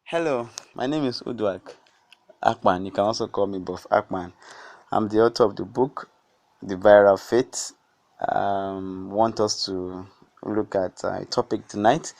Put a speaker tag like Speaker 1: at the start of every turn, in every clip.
Speaker 1: Hello, my name is Udwak Akman. You can also call me Buff Akman. I'm the author of the book, The Viral Faith. Want us to look at a topic tonight,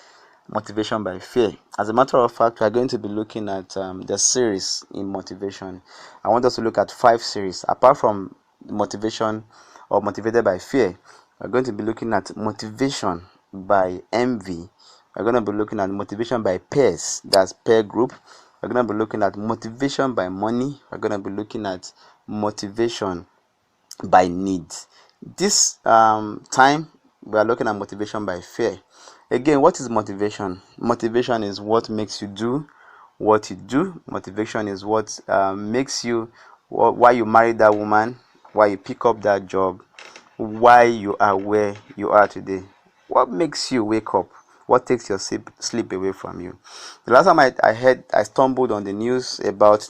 Speaker 1: motivation by fear. As a matter of fact, we are going to be looking at the series in motivation. I want us to look at 5 series. Apart from motivation or motivated by fear, we're going to be looking at motivation by envy. We're going to be looking at motivation by peers, that's peer group. We're going to be looking at motivation by money. We're going to be looking at motivation by need. This time we are looking at motivation by fear. Again, what is motivation? Motivation is what makes you do what you do. Motivation is what makes you, why you marry that woman, why you pick up that job, why you are where you are today. What makes you wake up? What takes your sleep away from you? The last time I stumbled on the news about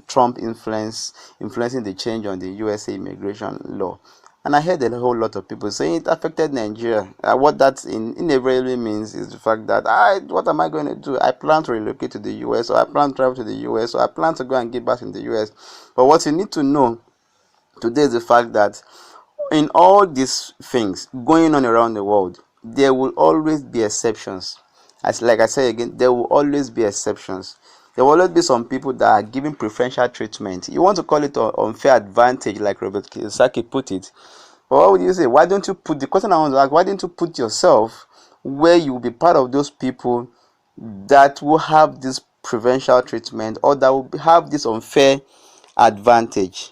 Speaker 1: Trump influencing the change on the USA immigration law, and I heard a whole lot of people saying it affected Nigeria. What that inevitably means is the fact that what am I going to do? I plan to relocate to the US, or I plan to travel to the US, or I plan to go and give back in the US. But what you need to know today is the fact that in all these things going on around the world, there will always be exceptions. Like I say again, there will always be exceptions. There will always be some people that are given preferential treatment. You want to call it unfair advantage, like Robert Kiyosaki put it. But what would you say? Why don't you put the question I want to ask? Why didn't you put yourself where you will be part of those people that will have this preferential treatment, or that will have this unfair advantage?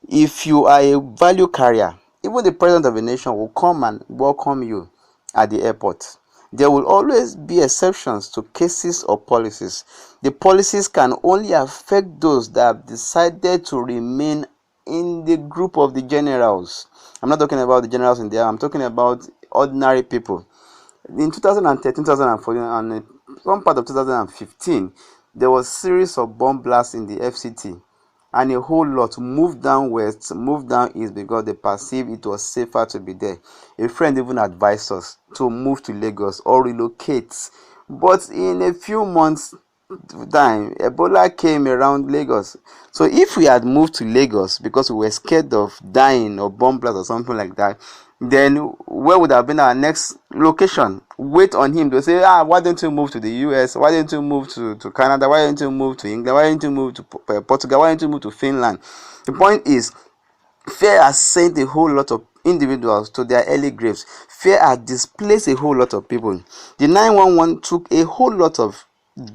Speaker 1: If you are a value carrier, even the president of a nation will come and welcome you at the airport. There will always be exceptions to cases or policies. The policies can only affect those that have decided to remain in the group of the generals. I'm not talking about the generals in there, I'm talking about ordinary people. In 2013, 2014, and one part of 2015, there was a series of bomb blasts in the FCT, and a whole lot moved down west, moved down east, because they perceived it was safer to be there. A friend even advised us to move to Lagos or relocate. But in a few months time, Ebola came around Lagos. So if we had moved to Lagos because we were scared of dying or bomb blast or something like that, then where would have been our next location? Wait on him to say, why don't you move to the US? Why don't you move to Canada? Why don't you move to England? Why don't you move to Portugal? Why don't you move to Finland? The point is, fear has sent a whole lot of individuals to their early graves. Fear has displaced a whole lot of people. The 911 took a whole lot of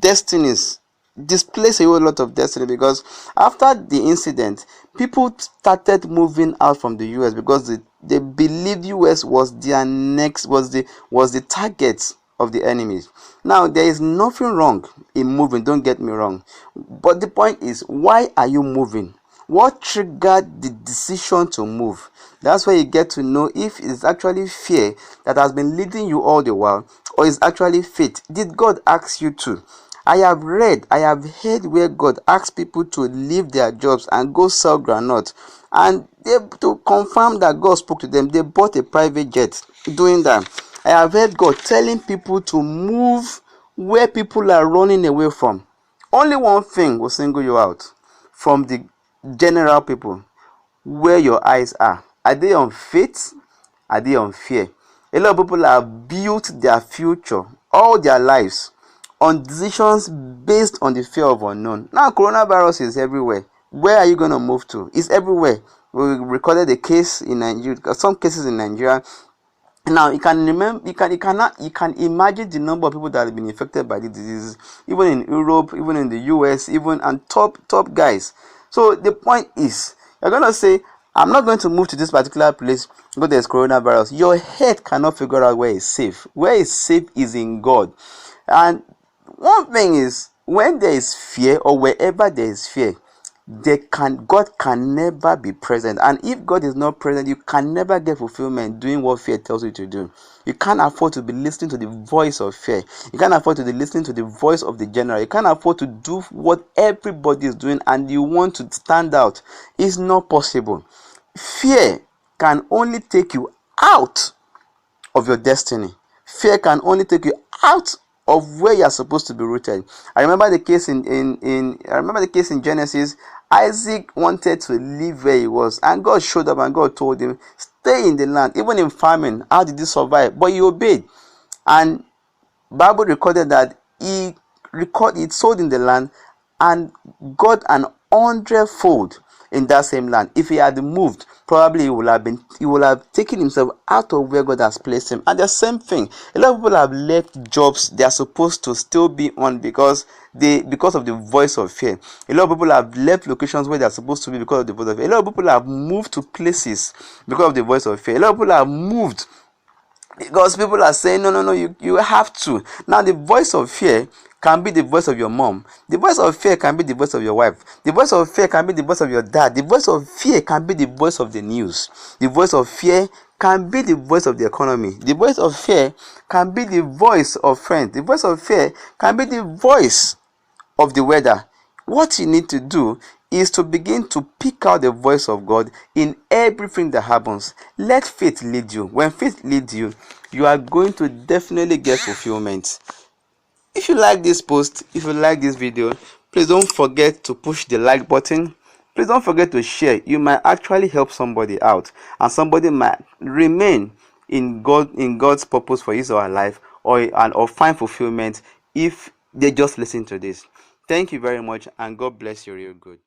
Speaker 1: destinies, displaced a whole lot of destiny, because after the incident, people started moving out from the US because they believed US was their next, was the target of the enemies. Now, there is nothing wrong in moving, don't get me wrong, but the point is, why are you moving? What triggered the decision to move? That's where you get to know if it's actually fear that has been leading you all the while, or it's actually faith. Did God ask you to? I have heard where God asked people to leave their jobs and go sell groundnut, and to confirm that God spoke to them, they bought a private jet doing that. I have heard God telling people to move where people are running away from. Only one thing will single you out from the general people: where your eyes are. Are they on faith? Are they on fear? A lot of people have built their future, all their lives, on decisions based on the fear of unknown. Now coronavirus is everywhere. Where are you going to move to? It's everywhere. We recorded a case in Nigeria, some cases in Nigeria. Now you can imagine the number of people that have been infected by this disease, even in Europe, even in the US, even, and top guys. So the point is, you're gonna say, I'm not going to move to this particular place because there's coronavirus. Your head cannot figure out where is safe. Where is safe is in God. And one thing is, when there is fear, or wherever there is fear, God can never be present. And if God is not present, you can never get fulfillment doing what fear tells you to do. You can't afford to be listening to the voice of fear. You can't afford to be listening to the voice of the general. You can't afford to do what everybody is doing and you want to stand out. It's not possible. Fear can only take you out of your destiny. Fear can only take you out of where you are supposed to be rooted. I remember the case in Genesis. Isaac wanted to live where he was, and God showed up and God told him, stay in the land. Even in famine, how did he survive? But he obeyed. And Bible recorded that he sowed in the land and got an 100-fold in that same land. If he had moved, probably he would have taken himself out of where God has placed him. And the same thing, a lot of people have left jobs they are supposed to still be on because of the voice of fear. A lot of people have left locations where they are supposed to be because of the voice of fear. A lot of people have moved to places because of the voice of fear. A lot of people have moved because people are saying, no, you have to. Now, the voice of fear can be the voice of your mom. The voice of fear can be the voice of your wife. The voice of fear can be the voice of your dad. The voice of fear can be the voice of the news. The voice of fear can be the voice of the economy. The voice of fear can be the voice of friends. The voice of fear can be the voice of the weather. What you need to do is to begin to pick out the voice of God in everything that happens. Let faith lead you. When faith leads you, you are going to definitely get fulfillment. If you like this post, if you like this video, please don't forget to push the like button. Please don't forget to share. You might actually help somebody out, and somebody might remain in God's purpose for his or her life, or find fulfillment if they just listen to this. Thank you very much, and God bless you real good.